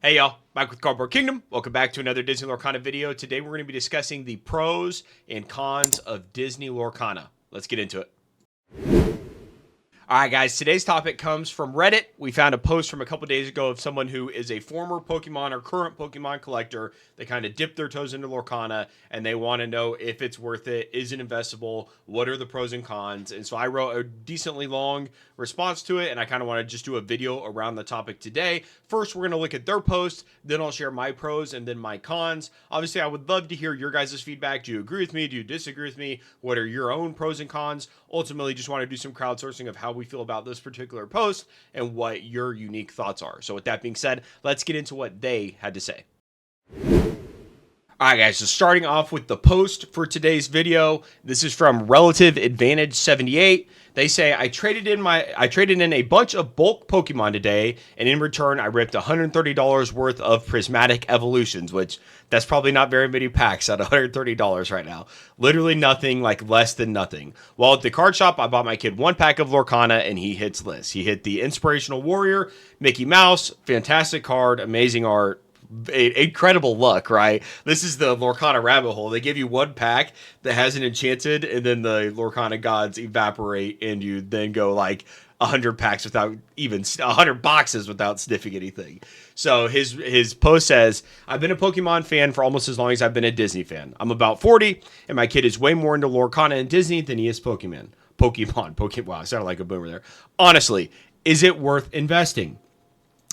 Hey y'all, back with Cardboard Kingdom. Welcome back to another Disney Lorcana video. Today we're going to be discussing the pros and cons of Disney Lorcana. Let's get into it. All right, guys, today's topic comes from Reddit. We found a post from a couple days ago of someone who is a former Pokemon or current Pokemon collector. They kind of dipped their toes into Lorcana, and they want to know if it's worth it, is it investable, what are the pros and cons. And so I wrote a decently long response to it, and I kind of want to just do a video around the topic today. First, we're going to look at their post, then I'll share my pros and then my cons. Obviously, I would love to hear your guys' feedback. Do you agree with me? Do you disagree with me? What are your own pros and cons? Ultimately, just want to do some crowdsourcing of how we feel about this particular post and what your unique thoughts are. So with that being said, let's get into what they had to say. All right, guys, so starting off with the post for today's video, this is from Relative Advantage 78. They say, I traded in a bunch of bulk Pokemon today, and in return, I ripped $130 worth of Prismatic Evolutions, which that's probably not very many packs at $130 right now. Literally nothing, like less than nothing. While at the card shop, I bought my kid one pack of Lorcana, and he hits lists. He hit the Inspirational Warrior, Mickey Mouse, fantastic card, amazing art. Incredible luck, right? This is the Lorcana rabbit hole. They give you one pack that has an enchanted, and then the Lorcana gods evaporate, and you then go like 100 packs without even 100 boxes without sniffing anything. So his post says, I've been a Pokemon fan for almost as long as I've been a Disney fan. I'm about 40, and my kid is way more into Lorcana and Disney than he is Pokemon. Wow, I sounded like a boomer there. Honestly, is it worth investing?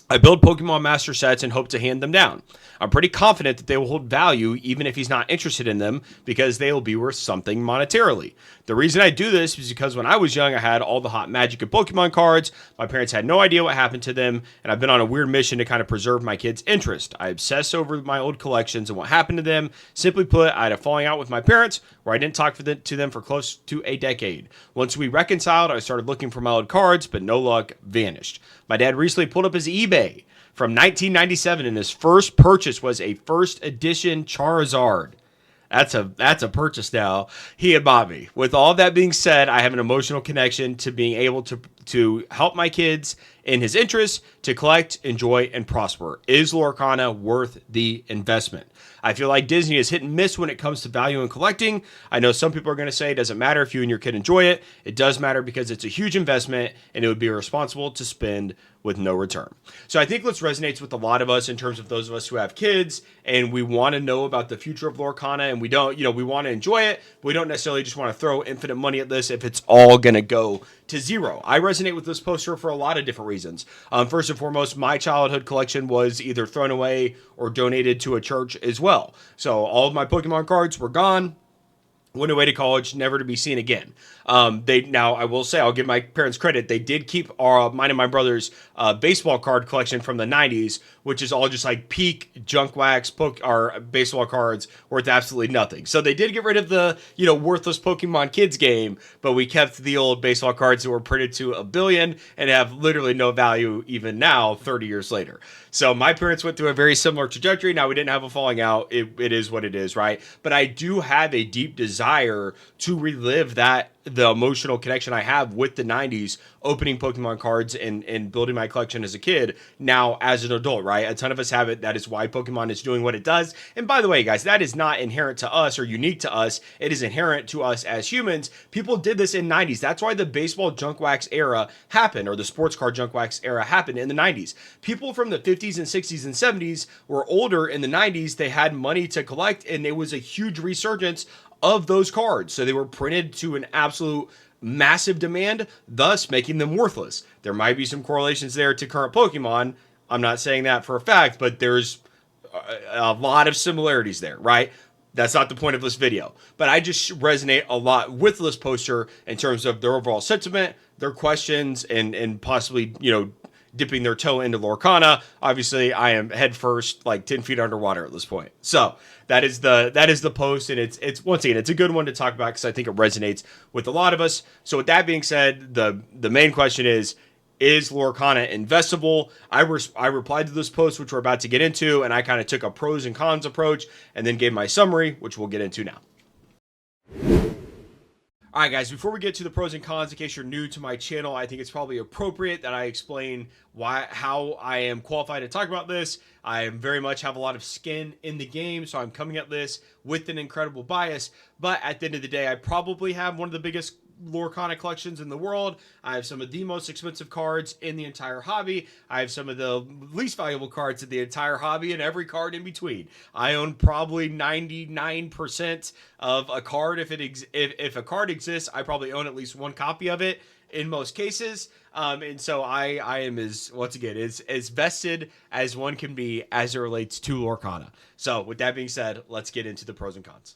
I build Pokemon Master sets and hope to hand them down. I'm pretty confident that they will hold value even if he's not interested in them because they will be worth something monetarily. The reason I do this is because when I was young, I had all the hot Magic and Pokemon cards. My parents had no idea what happened to them, and I've been on a weird mission to kind of preserve my kids' interest. I obsess over my old collections and what happened to them. Simply put, I had a falling out with my parents where I didn't talk to them for close to a decade. Once we reconciled, I started looking for my old cards, but no luck, vanished. My dad recently pulled up his eBay from 1997, and his first purchase was a first edition Charizard. That's a purchase now. He had bought me. With all that being said, I have an emotional connection to being able to help my kids in his interests, to collect, enjoy, and prosper. Is Lorcana worth the investment? I feel like Disney is hit and miss when it comes to value and collecting. I know some people are going to say it doesn't matter if you and your kid enjoy it. It does matter because it's a huge investment and it would be irresponsible to spend with no return. So I think this resonates with a lot of us in terms of those of us who have kids and we want to know about the future of Lorcana, and we don't, we want to enjoy it, but we don't necessarily just want to throw infinite money at this if it's all going to go to zero. I resonate with this poster for a lot of different reasons. First and foremost, my childhood collection was either thrown away or donated to a church as well. So all of my Pokemon cards were gone. Went away to college, never to be seen again. Now I will say, I'll give my parents credit. They did keep mine and my brother's baseball card collection from the 90s, which is all just like peak junk wax baseball cards worth absolutely nothing. So they did get rid of the worthless Pokemon Kids game, but we kept the old baseball cards that were printed to a billion and have literally no value even now, 30 years later. So my parents went through a very similar trajectory. Now we didn't have a falling out. It is what it is, right? But I do have a deep desire to relive the emotional connection I have with the 90s, opening Pokemon cards and building my collection as a kid, now as an adult, right? A ton of us have it. That is why Pokemon is doing what it does. And by the way, guys, that is not inherent to us or unique to us. It is inherent to us as humans. People did this in 90s. That's why the baseball junk wax era happened, or the sports card junk wax era happened in the 90s. People from the 50s and 60s and 70s were older in the 90s. They had money to collect, and there was a huge resurgence of those cards. So they were printed to an absolute massive demand, thus making them worthless. There might be some correlations there to current Pokemon. I'm not saying that for a fact, but there's a lot of similarities there, right? That's not the point of this video. But I just resonate a lot with this poster in terms of their overall sentiment, their questions, and possibly, dipping their toe into Lorcana. Obviously, I am head first, like 10 feet underwater at this point. So that is the post, and it's once again, it's a good one to talk about because I think it resonates with a lot of us. So with that being said, the main question is Lorcana investable? I replied to this post, which we're about to get into, and I kind of took a pros and cons approach and then gave my summary, which we'll get into now. All right, guys, before we get to the pros and cons, in case you're new to my channel, I think it's probably appropriate that I explain how I am qualified to talk about this. I very much have a lot of skin in the game, so I'm coming at this with an incredible bias. But at the end of the day, I probably have one of the biggest Lorcana collections in the world. I have some of the most expensive cards in the entire hobby. I have some of the least valuable cards in the entire hobby and every card in between. I own probably 99% of a card. If a card exists, I probably own at least one copy of it in most cases. And so I am once again, as vested as one can be as it relates to Lorcana. So with that being said, let's get into the pros and cons.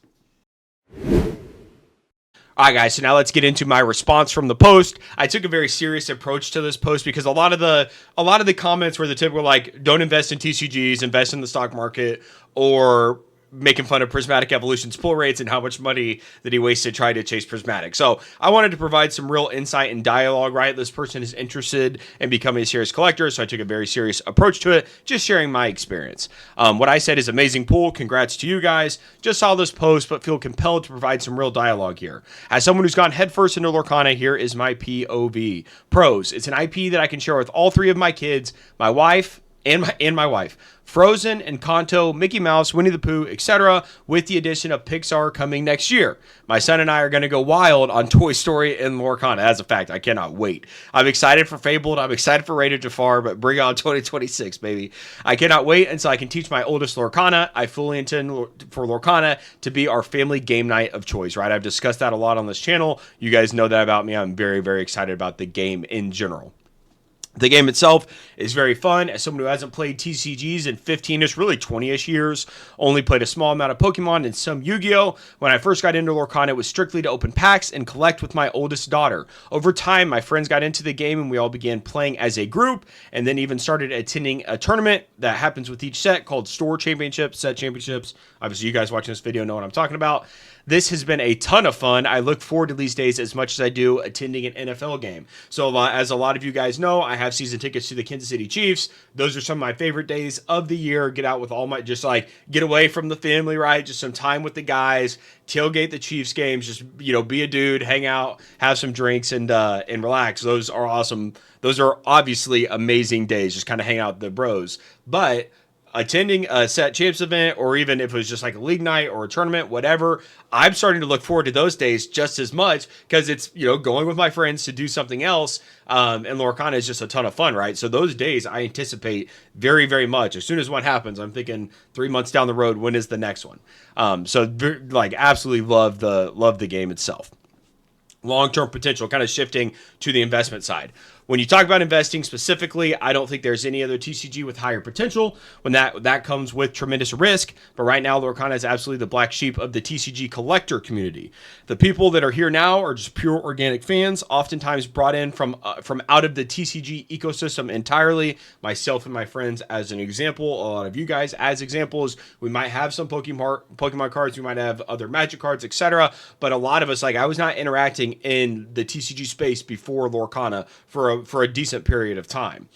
All right, guys, so now let's get into my response from the post. I took a very serious approach to this post because a lot of the comments were the typical, like, don't invest in TCGs, invest in the stock market, or making fun of Prismatic Evolution's pull rates and how much money that he wasted trying to chase Prismatic. So I wanted to provide some real insight and dialogue, right? This person is interested in becoming a serious collector, so I took a very serious approach to it, just sharing my experience. What I said is amazing pool. Congrats to you guys. Just saw this post, but feel compelled to provide some real dialogue here. As someone who's gone headfirst into Lorcana, here is my POV. Pros. It's an IP that I can share with all three of my kids, my wife, and my wife. Frozen, Encanto, Mickey Mouse, Winnie the Pooh, etc., with the addition of Pixar coming next year. My son and I are going to go wild on Toy Story and Lorcana. As a fact, I cannot wait. I'm excited for Fabled. I'm excited for Rated Jafar, but bring on 2026, baby. I cannot wait until I can teach my oldest Lorcana. I fully intend for Lorcana to be our family game night of choice, right? I've discussed that a lot on this channel. You guys know that about me. I'm very, very excited about the game in general. The game itself is very fun. As someone who hasn't played TCGs in 15-ish, really 20-ish years, only played a small amount of Pokemon and some Yu-Gi-Oh! When I first got into Lorcana, it was strictly to open packs and collect with my oldest daughter. Over time, my friends got into the game and we all began playing as a group, and then even started attending a tournament that happens with each set called Store Championships, Set Championships. Obviously, you guys watching this video know what I'm talking about. This has been a ton of fun. I look forward to these days as much as I do attending an NFL game. So as a lot of you guys know, I have season tickets to the Kansas City Chiefs. Those are some of my favorite days of the year. Get out with all my, just like get away from the family, right? Just some time with the guys, tailgate the Chiefs games, just, you know, be a dude, hang out, have some drinks and relax. Those are awesome. Those are obviously amazing days, just kind of hang out with the bros. But attending a Set Champs event, or even if it was just like a league night or a tournament, whatever, I'm starting to look forward to those days just as much because it's, you know, going with my friends to do something else. And Lorcana is just a ton of fun, right? So those days I anticipate very, very much. As soon as one happens, I'm thinking 3 months down the road, when is the next one? So like absolutely love the game itself. Long-term potential, kind of shifting to the investment side. When you talk about investing specifically, I don't think there's any other TCG with higher potential when that comes with tremendous risk. But right now, Lorcana is absolutely the black sheep of the TCG collector community. The people that are here now are just pure organic fans, oftentimes brought in from out of the TCG ecosystem entirely. Myself and my friends as an example, a lot of you guys as examples. We might have some Pokemon cards, we might have other Magic cards, etc. But a lot of us, like I was not interacting in the TCG space before Lorcana for a decent period of time.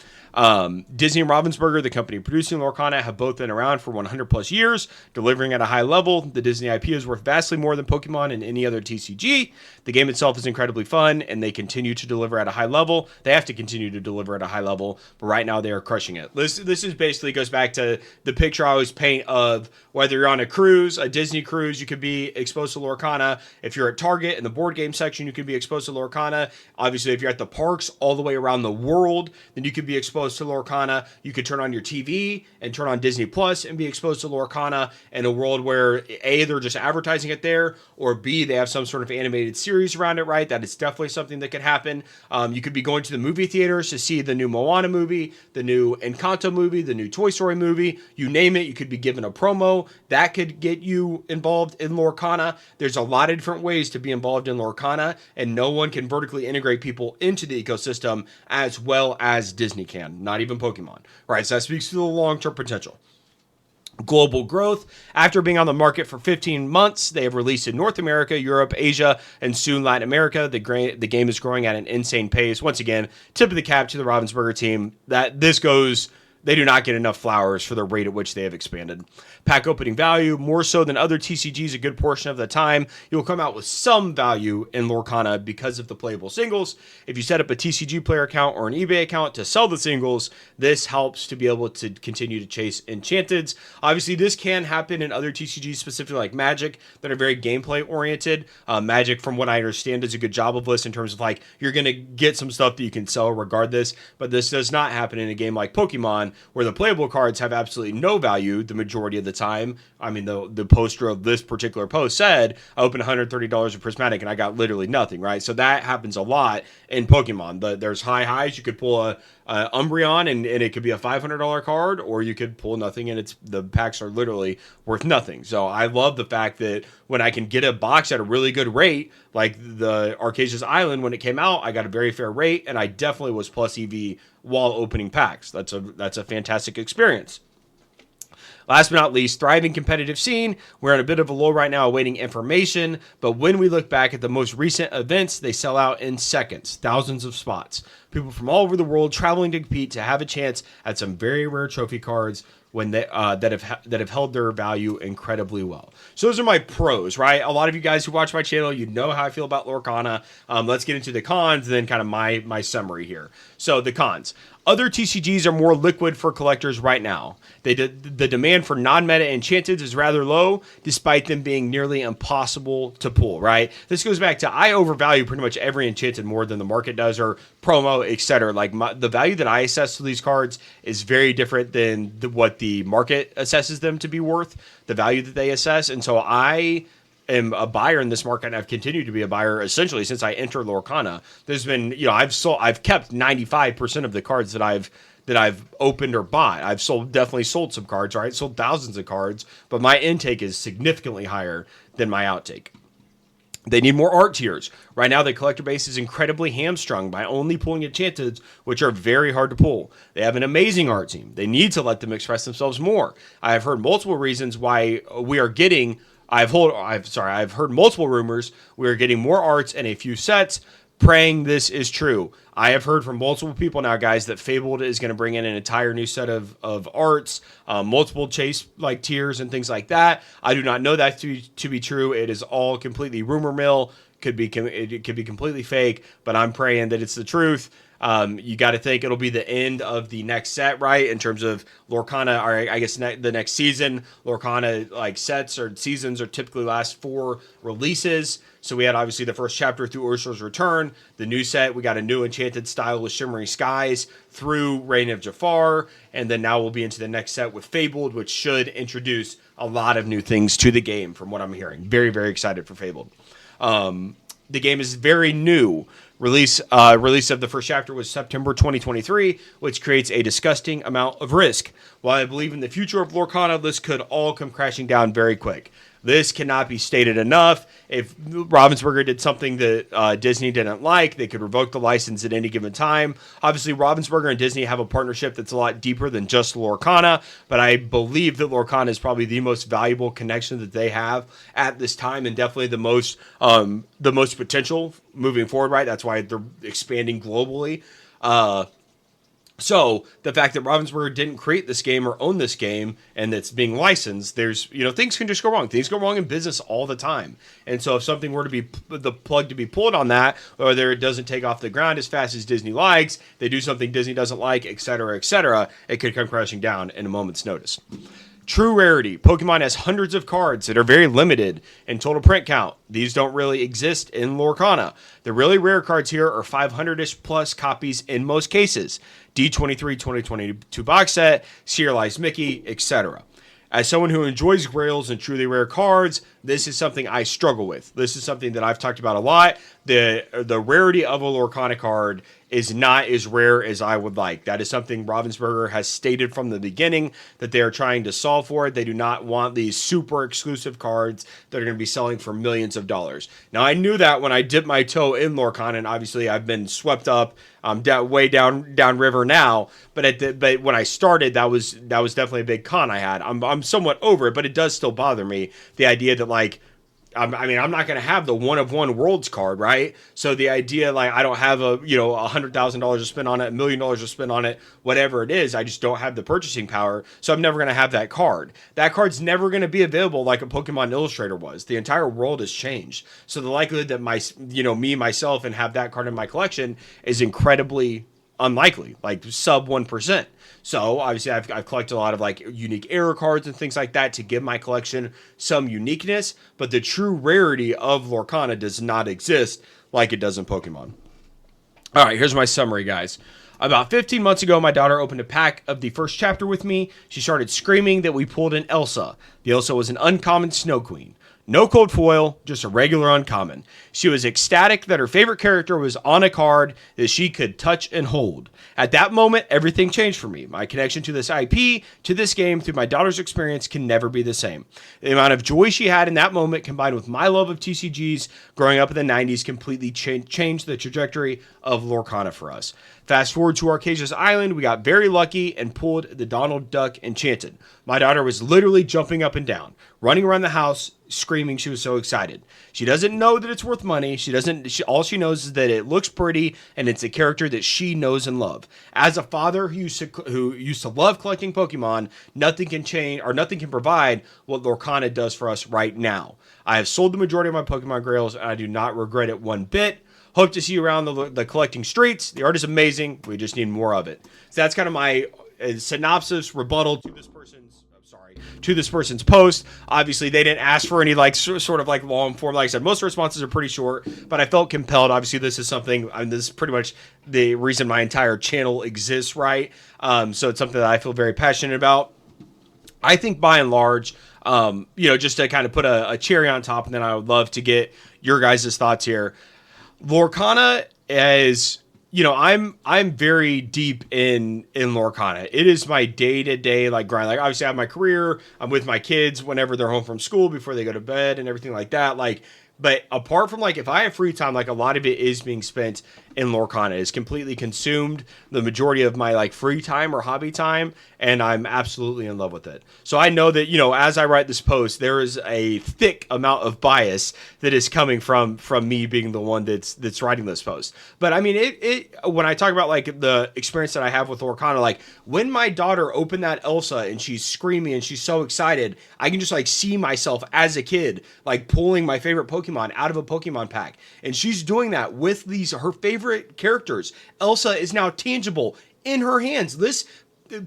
Disney and Ravensburger, the company producing Lorcana, have both been around for 100 plus years, delivering at a high level. The Disney IP is worth vastly more than Pokemon and any other TCG. The game itself is incredibly fun, and they continue to deliver at a high level. They have to continue to deliver at a high level, but right now they are crushing it. This is basically goes back to the picture I always paint of whether you're on a cruise, a Disney cruise, you could be exposed to Lorcana. If you're at Target in the board game section, you could be exposed to Lorcana. Obviously, if you're at the parks all the way around the world, then you could be exposed to Lorcana. You could turn on your TV and turn on Disney Plus and be exposed to Lorcana in a world where A, they're just advertising it there, or B, they have some sort of animated series around it, right? That is definitely something that could happen. You could be going to the movie theaters to see the new Moana movie, the new Encanto movie, the new Toy Story movie, you name it. You could be given a promo that could get you involved in Lorcana. There's a lot of different ways to be involved in Lorcana, and no one can vertically integrate people into the ecosystem as well as Disney can, not even Pokemon, right? So that speaks to the long-term potential. Global growth. After being on the market for 15 months, they have released in North America, Europe, Asia, and soon Latin America. The game is growing at an insane pace. Once again, tip of the cap to the Ravensburger team. That this goes they do not get enough flowers for the rate at which they have expanded. Pack opening value, more so than other TCGs, a good portion of the time, you'll come out with some value in Lorcana because of the playable singles. If you set up a TCG player account or an eBay account to sell the singles, this helps to be able to continue to chase enchanteds. Obviously, this can happen in other TCGs, specifically like Magic, that are very gameplay oriented. Magic, from what I understand, does a good job of this in terms of like, you're going to get some stuff that you can sell regardless, but this does not happen in a game like Pokemon, where the playable cards have absolutely no value the majority of the time. I mean, the poster of this particular post said, I opened $130 of Prismatic and I got literally nothing, right? So that happens a lot in Pokemon. There's high highs. You could pull a Umbreon and it could be a $500 card, or you could pull nothing and the packs are literally worth nothing. So I love the fact that when I can get a box at a really good rate, like the Arcasia's Island, when it came out, I got a very fair rate, and I definitely was plus EV while opening packs. That's a fantastic experience. Last but not least, thriving competitive scene. We're on a bit of a low right now awaiting information, but when we look back at the most recent events, they sell out in seconds, thousands of spots. People from all over the world traveling to compete to have a chance at some very rare trophy cards when they that have held their value incredibly well. So those are my pros, right? A lot of you guys who watch my channel, you know how I feel about Lorcana. Let's get into the cons, and then kind of my summary here. So the cons. Other TCGs are more liquid for collectors right now. The demand for non-meta enchanteds is rather low, despite them being nearly impossible to pull, right? This goes back to, I overvalue pretty much every enchanted more than the market does, or promo, etc. Like the value that I assess to these cards is very different than what the market assesses them to be worth, the value that they assess. And so I am a buyer in this market, and I've continued to be a buyer essentially since I entered Lorcana. There's been, I've kept 95% of the cards that I've opened or bought. I've definitely sold some cards, right? Sold thousands of cards, but my intake is significantly higher than my outtake. They need more art tiers. Right now, the collector base is incredibly hamstrung by only pulling enchanteds, which are very hard to pull. They have an amazing art team. They need to let them express themselves more. I have heard multiple reasons why we are getting. I've heard multiple rumors we are getting more arts and a few sets, praying this is true. I have heard from multiple people now, guys, that Fabled is going to bring in an entire new set of arts, multiple chase like tiers and things like that. I do not know that to be true. It is all completely rumor mill. It could be completely fake, but I'm praying that it's the truth. You got to think it'll be the end of the next set, right? In terms of Lorcana, or I guess the next season. Lorcana like sets or seasons are typically last 4 releases. So we had obviously the first chapter through Ursula's Return. The new set, we got a new enchanted style with Shimmering Skies through Reign of Jafar. And then now we'll be into the next set with Fabled, which should introduce a lot of new things to the game from what I'm hearing. Very, very excited for Fabled. The game is very new. Release of the first chapter was September 2023, which creates a disgusting amount of risk. While I believe in the future of Lorcana, this could all come crashing down very quick. This cannot be stated enough. If Ravensburger did something that Disney didn't like, they could revoke the license at any given time. Obviously, Ravensburger and Disney have a partnership that's a lot deeper than just Lorcana, but I believe that Lorcana is probably the most valuable connection that they have at this time, and definitely the most potential moving forward, right? That's why they're expanding globally. So the fact that Ravensburger didn't create this game or own this game and it's being licensed, there's, things can just go wrong. Things go wrong in business all the time. And so if something were to be the plug to be pulled on that, or whether it doesn't take off the ground as fast as Disney likes, they do something Disney doesn't like, et cetera, it could come crashing down in a moment's notice. True rarity. Pokemon has hundreds of cards that are very limited in total print count. These don't really exist in Lorcana. The really rare cards here are 500-ish plus copies in most cases. D23 2022 box set, serialized Mickey, etc. As someone who enjoys grails and truly rare cards, this is something I struggle with. This is something that I've talked about a lot. The rarity of a Lorcana card is not as rare as I would like. That is something Ravensburger has stated from the beginning that they are trying to solve for. They do not want these super exclusive cards that are going to be selling for millions of dollars. Now, I knew that when I dipped my toe in Lorcana, and obviously I've been swept up way down river now. But when I started, that was definitely a big con I had. I'm somewhat over it, but it does still bother me, the idea that like I mean, I'm not going to have the one of one worlds card, right? So the idea, like, I don't have $100,000 to spend on it, $1 million to spend on it, whatever it is. I just don't have the purchasing power, so I'm never going to have that card. That card's never going to be available like a Pokemon Illustrator was. The entire world has changed, so the likelihood that me myself and have that card in my collection is incredibly unlikely, like sub 1%. So obviously I've collected a lot of like unique error cards and things like that to give my collection some uniqueness, but the true rarity of Lorcana does not exist like it does in Pokemon. All right, here's my summary, guys. About 15 months ago, my daughter opened a pack of the first chapter with me. She started screaming that we pulled an Elsa. The Elsa was an uncommon Snow Queen. No cold foil, just a regular uncommon. She was ecstatic that her favorite character was on a card that she could touch and hold. At that moment, everything changed for me. My connection to this IP, to this game, through my daughter's experience can never be the same. The amount of joy she had in that moment, combined with my love of TCGs growing up in the 90s, completely changed the trajectory of Lorcana for us. Fast forward to Arcasia's Island, we got very lucky and pulled the Donald Duck Enchanted. My daughter was literally jumping up and down, running around the house, screaming. She was so excited. She doesn't know that it's worth money. All she knows is that it looks pretty and it's a character that she knows and loves. As a father who used to love collecting Pokemon, nothing can change or nothing can provide what Lorcana does for us right now. I have sold the majority of my Pokemon Grails and I do not regret it one bit. Hope to see you around the collecting streets. The art is amazing. We just need more of it. So that's kind of my synopsis, rebuttal to this person's post. Obviously, they didn't ask for any like sort of like long form. Like I said, most responses are pretty short, but I felt compelled. Obviously, this is something. This is pretty much the reason my entire channel exists, right? So it's something that I feel very passionate about. I think by and large, just to kind of put a cherry on top, and then I would love to get your guys' thoughts here. Lorcana is, I'm very deep in Lorcana. It is my day-to-day like grind. Like obviously I have my career. I'm with my kids whenever they're home from school before they go to bed and everything like that. But apart from like if I have free time, like a lot of it is being spent in Lorcana. It's completely consumed the majority of my like free time or hobby time, and I'm absolutely in love with it. So I know that, as I write this post, there is a thick amount of bias that is coming from me being the one that's writing this post. But I mean, it when I talk about like the experience that I have with Lorcana, like when my daughter opened that Elsa and she's screaming and she's so excited, I can just like see myself as a kid like pulling my favorite Pokemon out of a Pokemon pack, and she's doing that with her favorite characters. Elsa is now tangible in her hands. This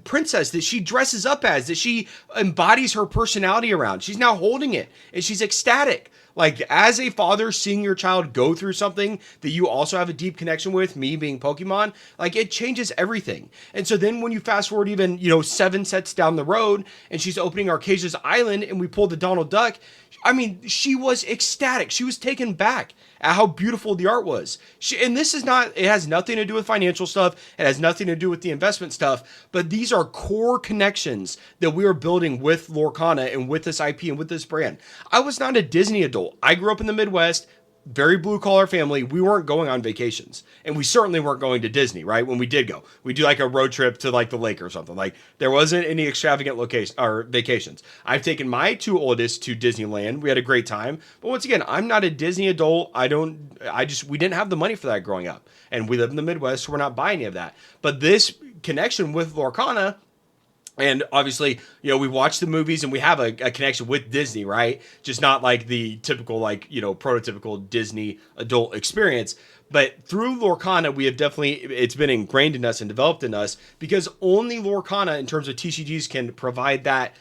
princess that she dresses up as, that she embodies her personality around, she's now holding it and she's ecstatic. Like as a father, seeing your child go through something that you also have a deep connection with, me being Pokemon, like it changes everything. And so then when you fast forward even, 7 sets down the road and she's opening Arcasia's Island and we pulled the Donald Duck, I mean, she was ecstatic. She was taken back at how beautiful the art was. And this is not, it has nothing to do with financial stuff. It has nothing to do with the investment stuff, but these are core connections that we are building with Lorcana and with this IP and with this brand. I was not a Disney adult. I grew up in the Midwest, very blue collar family. We weren't going on vacations, and we certainly weren't going to Disney, right? When we did go, we do like a road trip to like the lake or something. Like there wasn't any extravagant location or vacations. I've taken my 2 oldest to Disneyland. We had a great time, but once again, I'm not a Disney adult. We didn't have the money for that growing up, and we live in the Midwest, so we're not buying any of that. But this connection with Lorcana, and obviously, we watch the movies and we have a connection with Disney, right? Just not like the typical, like, prototypical Disney adult experience. But through Lorcana, we have it's been ingrained in us and developed in us, because only Lorcana in terms of TCGs can provide that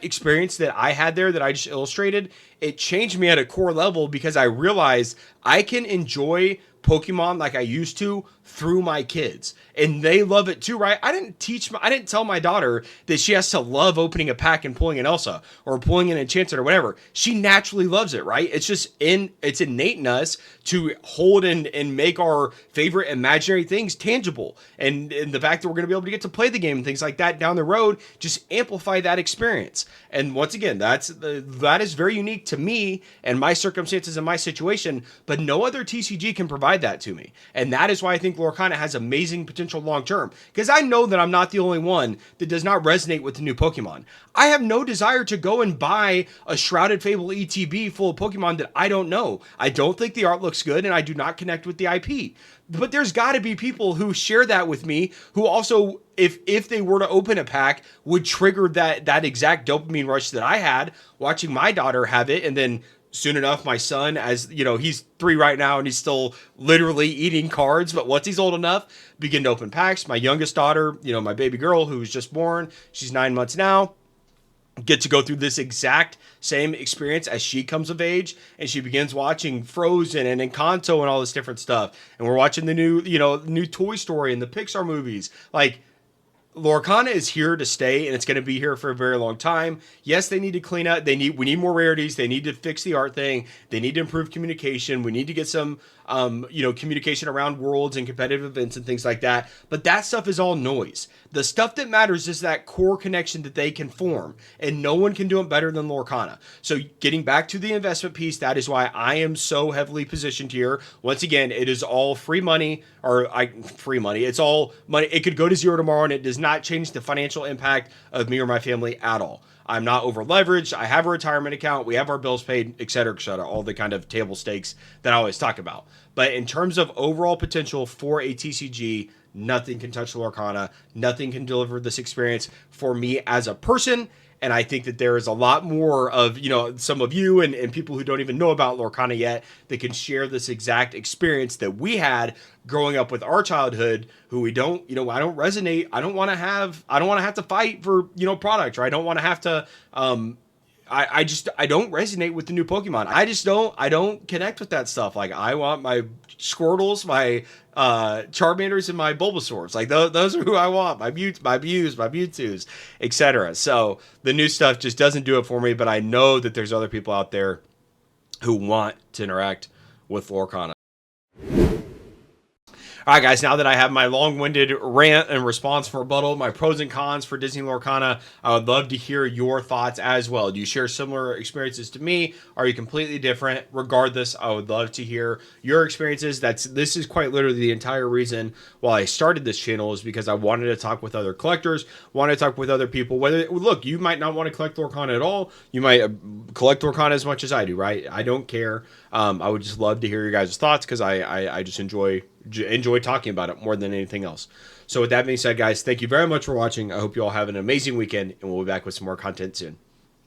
experience that I had there that I just illustrated. It changed me at a core level because I realized I can enjoy Pokemon like I used to through my kids, and they love it too, right? I didn't tell my daughter that she has to love opening a pack and pulling an Elsa or pulling an Enchanted or whatever. She naturally loves it, right? It's innate in us to hold and make our favorite imaginary things tangible, and the fact that we're going to be able to get to play the game and things like that down the road just amplify that experience. And once again, that is very unique to me and my circumstances and my situation, but no other TCG can provide provide that to me. And that is why I think Lorcana has amazing potential long term. Because I know that I'm not the only one that does not resonate with the new Pokemon. I have no desire to go and buy a Shrouded Fable ETB full of Pokemon that I don't know. I don't think the art looks good, and I do not connect with the IP. But there's got to be people who share that with me, who also, if they were to open a pack, would trigger that exact dopamine rush that I had watching my daughter have it. And then soon enough, my son, as you know, he's 3 right now and he's still literally eating cards, but once he's old enough, begin to open packs. My youngest daughter, you know, my baby girl who was just born, she's 9 months now, get to go through this exact same experience as she comes of age, and she begins watching Frozen and Encanto and all this different stuff. And we're watching the new Toy Story and the Pixar movies. Like, Lorcana is here to stay, and it's going to be here for a very long time. Yes, they need to clean up. We need more rarities. They need to fix the art thing. They need to improve communication. We need to get some, communication around worlds and competitive events and things like that. But that stuff is all noise. The stuff that matters is that core connection that they can form, and no one can do it better than Lorcana. So getting back to the investment piece, that is why I am so heavily positioned here. Once again, it is all free money, free money. It's all money. It could go to zero tomorrow, and it does not change the financial impact of me or my family at all. I'm not over leveraged. I have a retirement account. We have our bills paid, et cetera, all the kind of table stakes that I always talk about. But in terms of overall potential for a TCG, nothing can touch Lorcana. Nothing can deliver this experience for me as a person. And I think that there is a lot more of, some of you and people who don't even know about Lorcana yet that can share this exact experience that we had growing up with our childhood, who we don't, I don't resonate. I don't want to have to fight for, product, or I don't want to have to, I don't resonate with the new Pokemon. I don't connect with that stuff. Like, I want my Squirtles, my Charmanders, and my Bulbasaurs. Like, those are who I want. My Mews, my Mewtwo's, etc. So the new stuff just doesn't do it for me, but I know that there's other people out there who want to interact with Lorcana. All right, guys, now that I have my long-winded rant and response for rebuttal, my pros and cons for Disney Lorcana, I would love to hear your thoughts as well. Do you share similar experiences to me? Are you completely different? Regardless, I would love to hear your experiences. This is quite literally the entire reason why I started this channel, is because I wanted to talk with other collectors, wanted to talk with other people. Look, you might not want to collect Lorcana at all. You might collect Lorcana as much as I do, right? I don't care. I would just love to hear your guys' thoughts, because I just enjoy talking about it more than anything else. So with that being said, guys, thank you very much for watching. I hope you all have an amazing weekend, and we'll be back with some more content soon.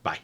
Bye.